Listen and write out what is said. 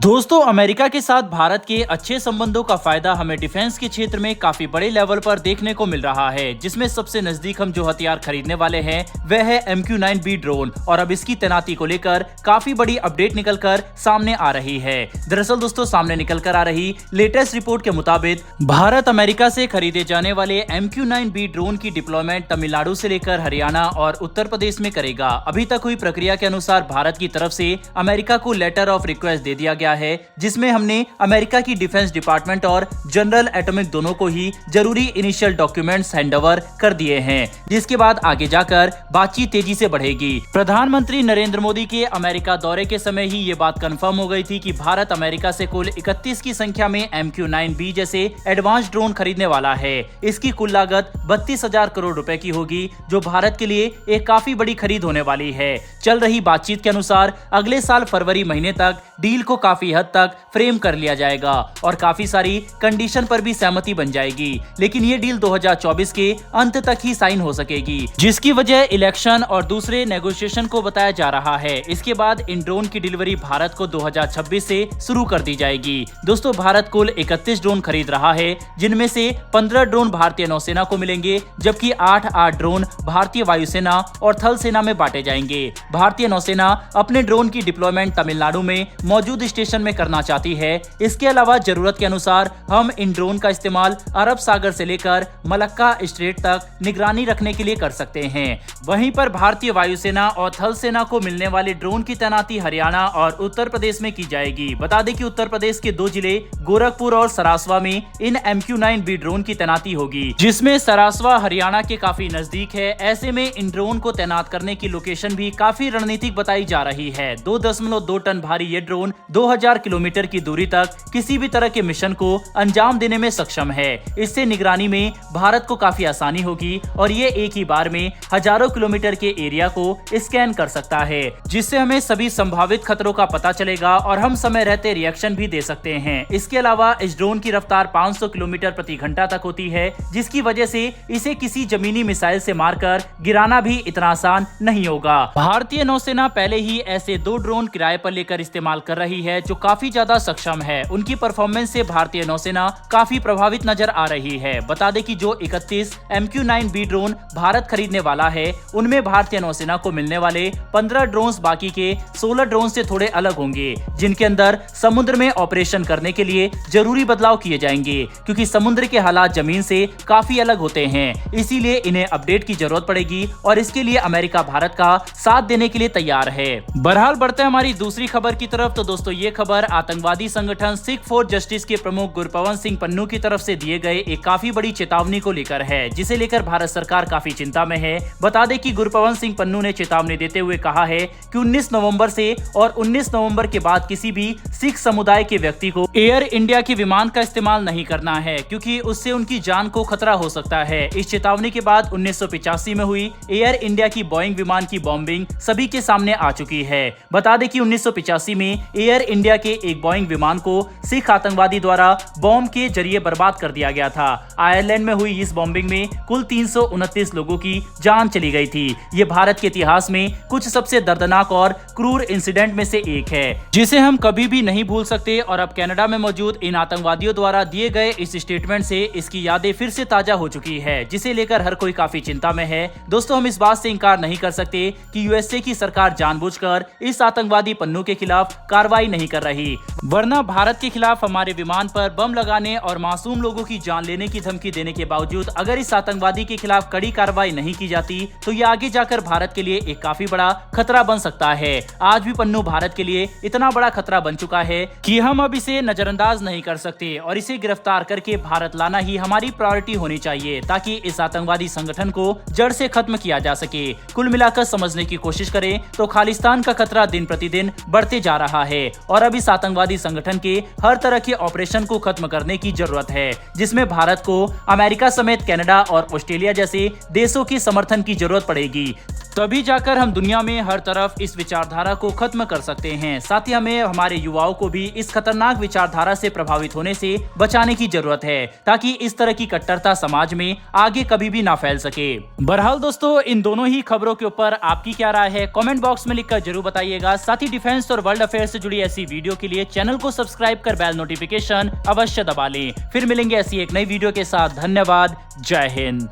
दोस्तों, अमेरिका के साथ भारत के अच्छे संबंधों का फायदा हमें डिफेंस के क्षेत्र में काफी बड़े लेवल पर देखने को मिल रहा है, जिसमें सबसे नजदीक हम जो हथियार खरीदने वाले हैं वह है MQ-9B ड्रोन। और अब इसकी तैनाती को लेकर काफी बड़ी अपडेट निकलकर सामने आ रही है। दरअसल दोस्तों, सामने निकल कर आ रही लेटेस्ट रिपोर्ट के मुताबिक भारत अमेरिका से खरीदे जाने वाले MQ-9B ड्रोन की डिप्लॉयमेंट तमिलनाडु से लेकर हरियाणा और उत्तर प्रदेश में करेगा। अभी तक हुई प्रक्रिया के अनुसार भारत की तरफ से अमेरिका को लेटर ऑफ रिक्वेस्ट दे दिया गया है, जिसमें हमने अमेरिका की डिफेंस डिपार्टमेंट और जनरल एटॉमिक दोनों को ही जरूरी इनिशियल डॉक्यूमेंट्स हैंडओवर कर दिए हैं, जिसके बाद आगे जाकर बातचीत तेजी से बढ़ेगी। प्रधानमंत्री नरेंद्र मोदी के अमेरिका दौरे के समय ही ये बात कंफर्म हो गई थी कि भारत अमेरिका से कुल 31 की संख्या में MQ-9B जैसे एडवांस ड्रोन खरीदने वाला है। इसकी कुल लागत 32,000 करोड़ रुपए की होगी, जो भारत के लिए एक काफी बड़ी खरीद होने वाली है। चल रही बातचीत के अनुसार अगले साल फरवरी महीने तक डील को काफी हद तक फ्रेम कर लिया जाएगा और काफी सारी कंडीशन पर भी सहमति बन जाएगी, लेकिन ये डील 2024 के अंत तक ही साइन हो सकेगी, जिसकी वजह इलेक्शन और दूसरे नेगोशिएशन को बताया जा रहा है। इसके बाद इन ड्रोन की डिलीवरी भारत को 2026 से शुरू कर दी जाएगी। दोस्तों, भारत कुल 31 ड्रोन खरीद रहा है, जिनमें से 15 ड्रोन भारतीय नौसेना को मिलेंगे, जबकि 8 ड्रोन भारतीय वायुसेना और थल सेना में बांटे जाएंगे। भारतीय नौसेना अपने ड्रोन की डिप्लॉयमेंट तमिलनाडु में मौजूद स्टेशन में करना चाहती है। इसके अलावा जरूरत के अनुसार हम इन ड्रोन का इस्तेमाल अरब सागर से लेकर मलक्का स्ट्रेट तक निगरानी रखने के लिए कर सकते हैं। वहीं पर भारतीय वायुसेना और थल सेना को मिलने वाले ड्रोन की तैनाती हरियाणा और उत्तर प्रदेश में की जाएगी। बता दें कि उत्तर प्रदेश के 2 जिले गोरखपुर और सरासवा में इन MQ-9B ड्रोन की तैनाती होगी, जिसमें सरासवा हरियाणा के काफी नजदीक है। ऐसे में इन ड्रोन को तैनात करने की लोकेशन भी काफी रणनीतिक बताई जा रही है। 2.2 टन भारी ये ड्रोन 2000 किलोमीटर की दूरी तक किसी भी तरह के मिशन को अंजाम देने में सक्षम है। इससे निगरानी में भारत को काफी आसानी होगी और ये एक ही बार में हजारों किलोमीटर के एरिया को स्कैन कर सकता है, जिससे हमें सभी संभावित खतरों का पता चलेगा और हम समय रहते रिएक्शन भी दे सकते हैं। इसके अलावा इस ड्रोन की रफ्तार 500 किलोमीटर प्रति घंटा तक होती है, जिसकी वजह से इसे किसी जमीनी मिसाइल से मारकर गिराना भी इतना आसान नहीं होगा। भारतीय नौसेना पहले ही ऐसे 2 ड्रोन किराए पर लेकर इस्तेमाल कर रही है, जो काफी ज्यादा सक्षम है। उनकी परफॉर्मेंस से भारतीय नौसेना काफी प्रभावित नजर आ रही है। बता दें कि जो 31 MQ-9B ड्रोन भारत खरीदने वाला है, उनमें भारतीय नौसेना को मिलने वाले 15 ड्रोन बाकी के 16 ड्रोन से थोड़े अलग होंगे, जिनके अंदर समुद्र में ऑपरेशन करने के लिए जरूरी बदलाव किए जाएंगे, क्योंकि समुद्र के हालात जमीन से काफी अलग होते हैं। इसीलिए इन्हें अपडेट की जरूरत पड़ेगी और इसके लिए अमेरिका भारत का साथ देने के लिए तैयार है। बहरहाल, बढ़ते हैं हमारी दूसरी खबर की तरफ। तो दोस्तों, ये खबर आतंकवादी संगठन सिख फॉर जस्टिस के प्रमुख गुरपवन सिंह पन्नू की तरफ से दिए गए एक काफी बड़ी चेतावनी को लेकर है, जिसे लेकर भारत सरकार काफी चिंता में है। बता दें कि गुरपवन सिंह पन्नू ने चेतावनी देते हुए कहा है कि 19 नवंबर से और 19 नवंबर के बाद किसी भी सिख समुदाय के व्यक्ति को एयर इंडिया के विमान का इस्तेमाल नहीं करना है, क्योंकि उससे उनकी जान को खतरा हो सकता है। इस चेतावनी के बाद 1985 में हुई एयर इंडिया की बोइंग विमान की बॉम्बिंग सभी के सामने आ चुकी है। बता दें कि 1985 में एयर इंडिया के एक बोइंग विमान को सिख आतंकवादी द्वारा बॉम्ब के जरिए बर्बाद कर दिया गया था। आयरलैंड में हुई इस बॉम्बिंग में कुल 329 लोगों की जान चली गई थी। ये भारत के इतिहास में कुछ सबसे दर्दनाक और क्रूर इंसिडेंट में से एक है, जिसे हम कभी भी नहीं भूल सकते। और अब कनाडा में मौजूद इन आतंकवादियों द्वारा दिए गए इस स्टेटमेंट से इसकी यादें फिर से ताजा हो चुकी है, जिसे लेकर हर कोई काफी चिंता में है। दोस्तों, हम इस बात से इंकार नहीं कर सकते कि यूएसए की सरकार जानबूझकर इस आतंकवादी पन्नू के खिलाफ कार्रवाई नहीं कर रही, वरना भारत के खिलाफ हमारे विमान पर बम लगाने और मासूम लोगों की जान लेने की धमकी देने के बावजूद अगर इस आतंकवादी के खिलाफ कड़ी कार्रवाई नहीं की जाती, तो ये आगे जाकर भारत के लिए एक काफी बड़ा खतरा बन सकता है। आज भी पन्नू भारत के लिए इतना बड़ा खतरा बन चुका है कि हम अब इसे नजरअंदाज नहीं कर सकते और इसे गिरफ्तार करके भारत लाना ही हमारी प्रायोरिटी होनी चाहिए, ताकि इस आतंकवादी संगठन को जड़ से खत्म किया जा सके। कुल मिलाकर समझने की कोशिश करें तो खालिस्तान का खतरा दिन प्रतिदिन बढ़ते जा रहा है और अब इस आतंकवादी संगठन के हर तरह के ऑपरेशन को खत्म करने की जरूरत है, जिसमें भारत को अमेरिका समेत कनाडा और ऑस्ट्रेलिया जैसे देशों के समर्थन की जरूरत पड़ेगी। तभी जाकर हम दुनिया में हर तरफ इस विचारधारा को खत्म कर सकते हैं। साथ ही हमें हमारे युवाओं को भी इस खतरनाक विचारधारा से प्रभावित होने से बचाने की जरूरत है, ताकि इस तरह की कट्टरता समाज में आगे कभी भी ना फैल सके। बहरहाल दोस्तों, इन दोनों ही खबरों के ऊपर आपकी क्या राय है, कमेंट बॉक्स में लिखकर जरूर बताइएगा। साथ ही डिफेंस और वर्ल्ड अफेयर से जुड़ी ऐसी वीडियो के लिए चैनल को सब्सक्राइब कर बेल नोटिफिकेशन अवश्य दबा लें। फिर मिलेंगे ऐसी एक नई वीडियो के साथ। धन्यवाद। जय हिंद।